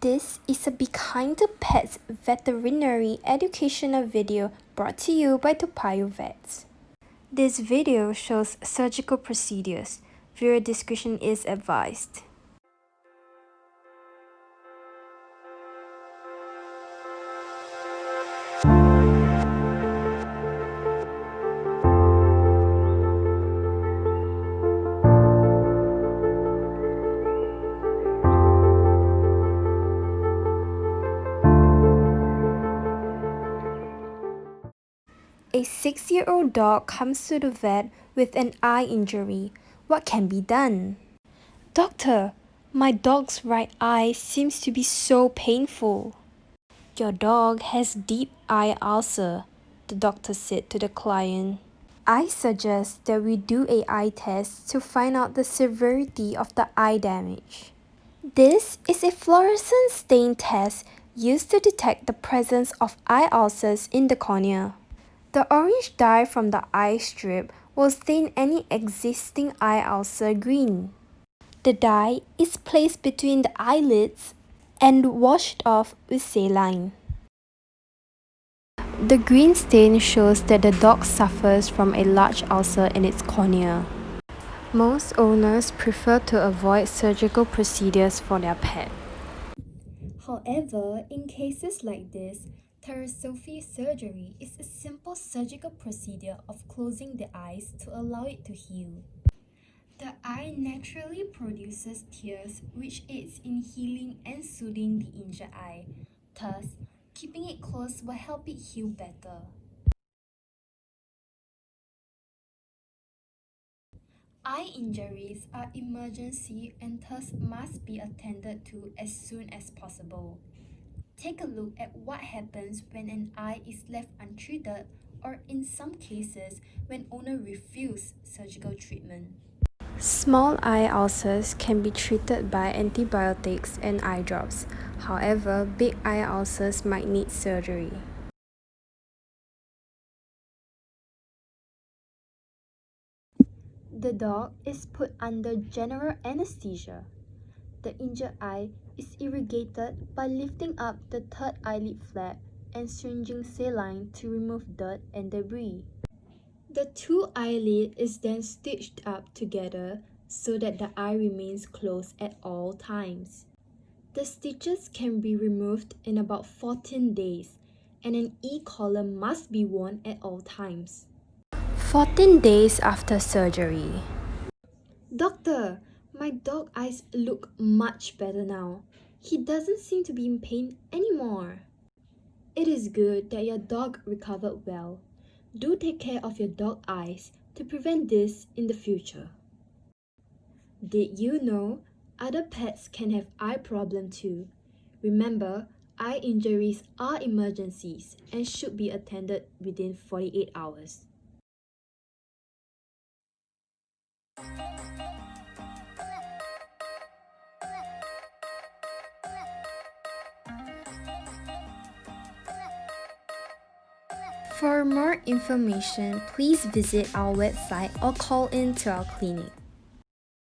This is a Be Kind to Pets veterinary educational video brought to you by Toa Payoh Vets. This video shows surgical procedures. Viewer discretion is advised. A 6-year-old dog comes to the vet with an eye injury. What can be done? Doctor, my dog's right eye seems to be so painful. Your dog has deep eye ulcer, the doctor said to the client. I suggest that we do an eye test to find out the severity of the eye damage. This is a fluorescent stain test used to detect the presence of eye ulcers in the cornea. The orange dye from the eye strip will stain any existing eye ulcer green. The dye is placed between the eyelids and washed off with saline. The green stain shows that the dog suffers from a large ulcer in its cornea. Most owners prefer to avoid surgical procedures for their pet. However, in cases like this, thoracoscopy surgery is a simple surgical procedure of closing the eyes to allow it to heal. The eye naturally produces tears, which aids in healing and soothing the injured eye. Thus, keeping it closed will help it heal better. Eye injuries are emergency and thus must be attended to as soon as possible. Take a look at what happens when an eye is left untreated or in some cases when owner refuse surgical treatment. Small eye ulcers can be treated by antibiotics and eye drops. However, big eye ulcers might need surgery. The dog is put under general anesthesia. The injured eye is irrigated by lifting up the third eyelid flap and syringing saline to remove dirt and debris. The two eyelids is then stitched up together so that the eye remains closed at all times. The stitches can be removed in about 14 days, and an e-collar must be worn at all times. 14 days after surgery. Doctor, my dog eyes look much better now. He doesn't seem to be in pain anymore. It is good that your dog recovered well. Do take care of your dog eyes to prevent this in the future. Did you know other pets can have eye problems too? Remember, eye injuries are emergencies and should be attended within 48 hours. For more information, please visit our website or call in to our clinic.